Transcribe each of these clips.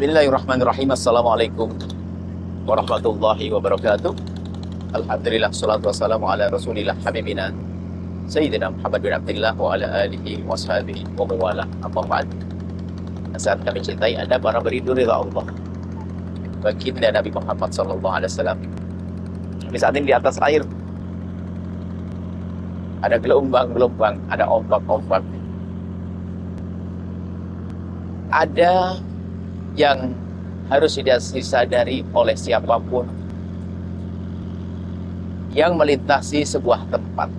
Bismillahirrahmanirrahim. Assalamualaikum warahmatullahi wabarakatuh. Alhamdulillah, salatu wassalamu ala rasulillah habibina Sayyidina Muhammad bin Abdullah wa ala alihi wa sahbihi wa mawala. Amma ba'd. Saat kami cintai Anda para berindu ridha Allah, baginda Nabi Muhammad sallallahu alaihi wasallam. Di saat ini di atas air ada gelombang-gelombang, ada ombak-ombak. Ada yang harus disadari oleh siapapun yang melintasi sebuah tempat.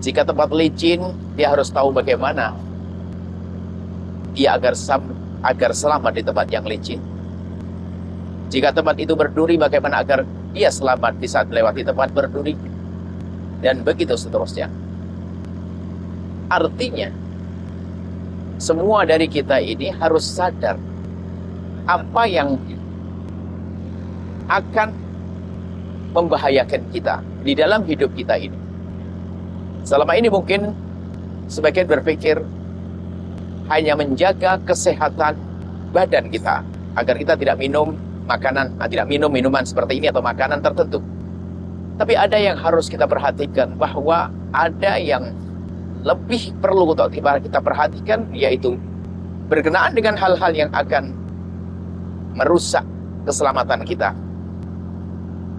Jika tempat licin, dia harus tahu bagaimana dia agar selamat di tempat yang licin. Jika tempat itu berduri, bagaimana agar dia selamat di saat melewati tempat berduri, dan begitu seterusnya. Artinya, semua dari kita ini harus sadar apa yang akan membahayakan kita di dalam hidup kita ini. Selama ini mungkin sebagian berpikir hanya menjaga kesehatan badan kita agar kita tidak minum minuman seperti ini atau makanan tertentu. Tapi ada yang harus kita perhatikan, bahwa ada yang lebih perlu untuk kita perhatikan, yaitu berkenaan dengan hal-hal yang akan merusak keselamatan kita,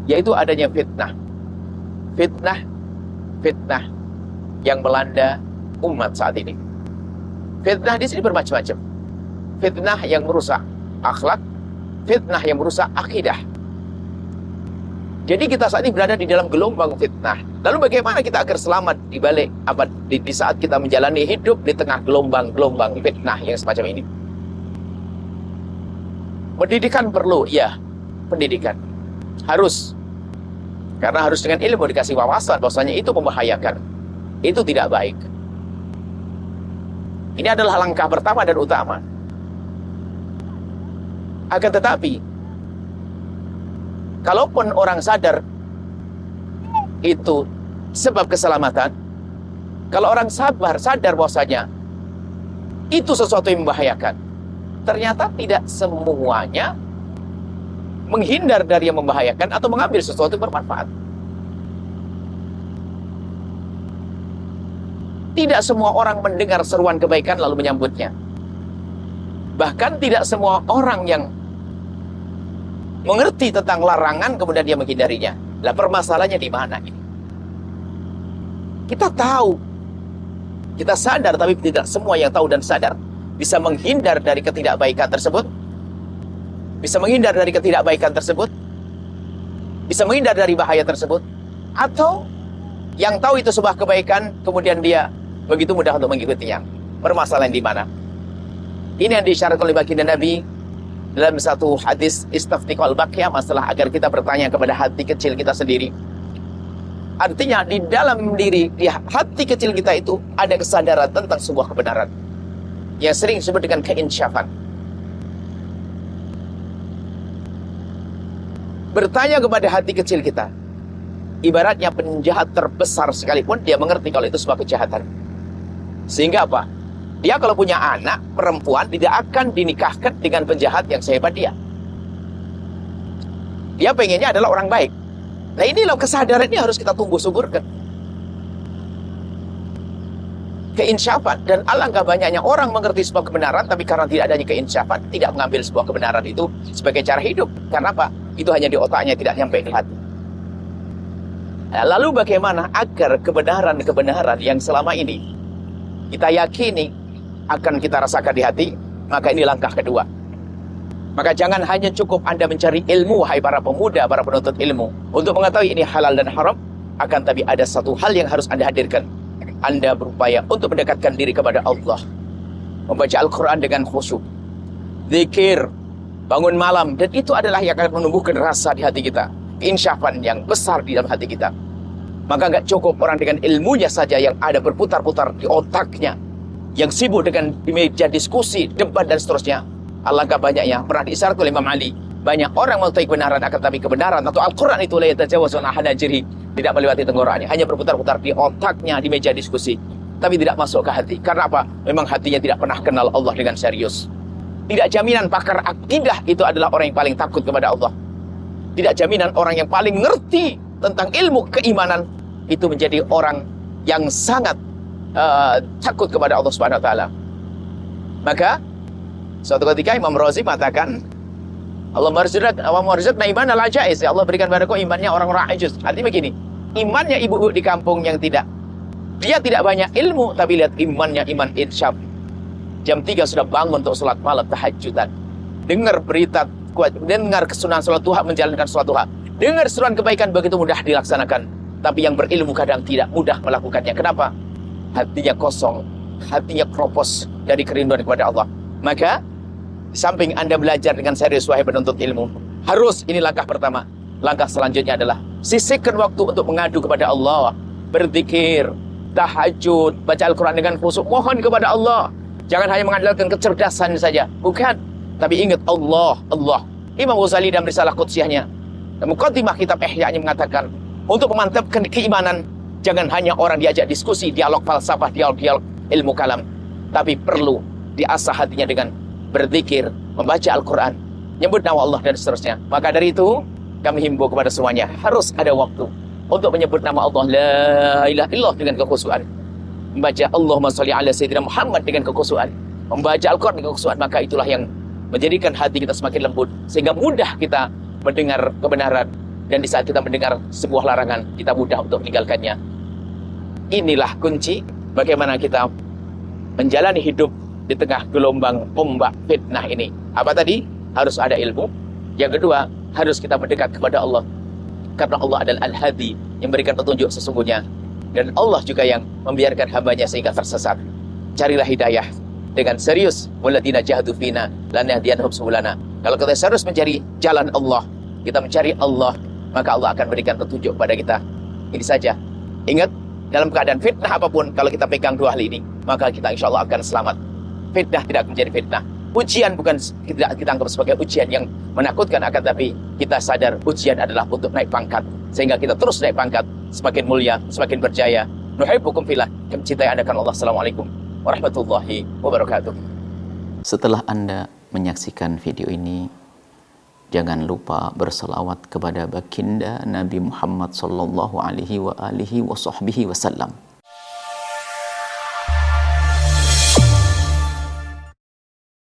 yaitu adanya fitnah yang melanda umat saat ini. Fitnah di sini bermacam-macam. Fitnah yang merusak akhlak, fitnah yang merusak akidah. Jadi kita saat ini berada di dalam gelombang fitnah. Lalu bagaimana kita agar selamat di saat kita menjalani hidup di tengah gelombang-gelombang fitnah yang semacam ini? Pendidikan perlu, ya, pendidikan harus. Karena harus dengan ilmu dikasih wawasan bahwasanya itu membahayakan. Itu tidak baik. Ini adalah langkah pertama dan utama. Akan tetapi, kalaupun orang sadar itu sebab keselamatan, kalau orang sadar bahwasanya itu sesuatu yang membahayakan, ternyata tidak semuanya menghindar dari yang membahayakan atau mengambil sesuatu yang bermanfaat. Tidak semua orang mendengar seruan kebaikan lalu menyambutnya. Bahkan tidak semua orang yang mengerti tentang larangan kemudian dia menghindarinya. Lah, permasalahannya di mana ini? Kita tahu, kita sadar, tapi tidak semua yang tahu dan sadar bisa menghindar dari ketidakbaikan tersebut. Bisa menghindar dari ketidakbaikan tersebut. Bisa menghindar dari bahaya tersebut. Atau yang tahu itu sebuah kebaikan, kemudian dia begitu mudah untuk mengikutinya. Permasalahan di mana? Ini yang disyaratkan oleh baginda Nabi dalam satu hadis istaftiqal baqiyah, masalah agar kita bertanya kepada hati kecil kita sendiri. Artinya di dalam diri, di hati kecil kita itu ada kesadaran tentang sebuah kebenaran yang sering disebut dengan keinsyafan. Bertanya kepada hati kecil kita, ibaratnya penjahat terbesar sekalipun dia mengerti kalau itu sebuah kejahatan. Sehingga apa? Dia kalau punya anak perempuan tidak akan dinikahkan dengan penjahat yang sehebat dia. Dia pengennya adalah orang baik. Nah, inilah kesadaran ini harus kita tumbuh suburkan. Keinsyafan. Dan alangkah banyaknya orang mengerti sebuah kebenaran, tapi karena tidak adanya keinsyafan, tidak mengambil sebuah kebenaran itu sebagai cara hidup. Karena apa? Itu hanya di otaknya, tidak sampai di hati. Nah, lalu bagaimana agar kebenaran-kebenaran yang selama ini kita yakini akan kita rasakan di hati? Maka ini langkah kedua. Maka jangan hanya cukup Anda mencari ilmu, wahai para pemuda, para penuntut ilmu, untuk mengetahui ini halal dan haram. Akan tapi ada satu hal yang harus Anda hadirkan. Anda berupaya untuk mendekatkan diri kepada Allah, membaca Al-Quran dengan khusyuk, zikir, bangun malam. Dan itu adalah yang akan menumbuhkan rasa di hati kita, keinsyafan yang besar di dalam hati kita. Maka nggak cukup orang dengan ilmunya saja yang ada berputar-putar di otaknya, yang sibuk dengan di meja diskusi, debat dan seterusnya. Alangkah banyaknya pernah diisyaratkan oleh Imam Ali, banyak orang mengetahui kebenaran, akan tapi kebenaran atau Al-Quran itu la yatajawaz an hanajiri, tidak melewati tenggorokannya, hanya berputar-putar di otaknya di meja diskusi, tapi tidak masuk ke hati. Karena apa? Memang hatinya tidak pernah kenal Allah dengan serius. Tidak jaminan pakar akidah itu adalah orang yang paling takut kepada Allah. Tidak jaminan orang yang paling ngerti tentang ilmu keimanan itu menjadi orang yang sangat takut kepada Allah Subhanahu wa taala. Maka suatu ketika Imam Razi mengatakan, Allah marzaqna iman al ajaiz. Ya Allah berikan padaku imannya orang-orang ajuz. Artinya begini, imannya ibu-ibu di kampung yang dia tidak banyak ilmu, tapi lihat imannya iman insyaf. Jam 3 sudah bangun untuk sholat malam tahajudan. Dengar berita kuat, dengar kesunahan sholat duha, menjalankan sholat duha. Dengar seruan kebaikan begitu mudah dilaksanakan. Tapi yang berilmu kadang tidak mudah melakukannya. Kenapa? Hatinya kosong, hatinya kropos dari kerinduan kepada Allah. Maka di samping Anda belajar dengan serius wahai penuntut ilmu, harus ini langkah pertama. Langkah selanjutnya adalah sisihkan waktu untuk mengadu kepada Allah, berzikir, tahajud, baca Al-Quran dengan khusyuk, mohon kepada Allah. Jangan hanya mengandalkan kecerdasan saja, bukan. Tapi ingat Allah. Imam Ghazali dalam risalah Qudsiyahnya, dalam muqaddimah kitab Ihya-nya mengatakan, untuk memantapkan keimanan, jangan hanya orang diajak diskusi, dialog falsafah, dialog ilmu kalam, tapi perlu diasah hatinya dengan berzikir, membaca Al-Quran, nyebut nama Allah dan seterusnya. Maka dari itu, kami himbau kepada semuanya, harus ada waktu untuk menyebut nama Allah, la ilaha illallah dengan kekhusyuan. Membaca Allahumma sholli ala sayyidina Muhammad dengan kekhusyuan. Membaca Al-Quran dengan kekhusyuan, maka itulah yang menjadikan hati kita semakin lembut, sehingga mudah kita mendengar kebenaran, dan di saat kita mendengar sebuah larangan, kita mudah untuk meninggalkannya. Inilah kunci bagaimana kita menjalani hidup di tengah gelombang ombak fitnah ini. Apa tadi? Harus ada ilmu. Yang kedua, harus kita mendekat kepada Allah. Karena Allah adalah Al-Hadi, yang memberikan petunjuk sesungguhnya. Dan Allah juga yang membiarkan hambanya sehingga tersesat. Carilah hidayah dengan serius. Walladzina jahadu fina lanahdiyannahum subulana. Kalau kita serius mencari jalan Allah, kita mencari Allah, maka Allah akan berikan petunjuk kepada kita. Ini saja. Ingat, dalam keadaan fitnah apapun, kalau kita pegang dua hal ini, maka kita insya Allah akan selamat. Fitnah tidak menjadi fitnah. Ujian bukan tidak kita anggap sebagai ujian yang menakutkan, akan tapi kita sadar ujian adalah untuk naik pangkat, sehingga kita terus naik pangkat, semakin mulia, semakin berjaya. Nuhibbukum fillah, kami cintai Anda karena Allah. Assalamualaikum warahmatullahi wabarakatuh. Setelah Anda menyaksikan video ini, jangan lupa berselawat kepada baginda Nabi Muhammad sallallahu alaihi wa alihi wa sahbihi wasallam.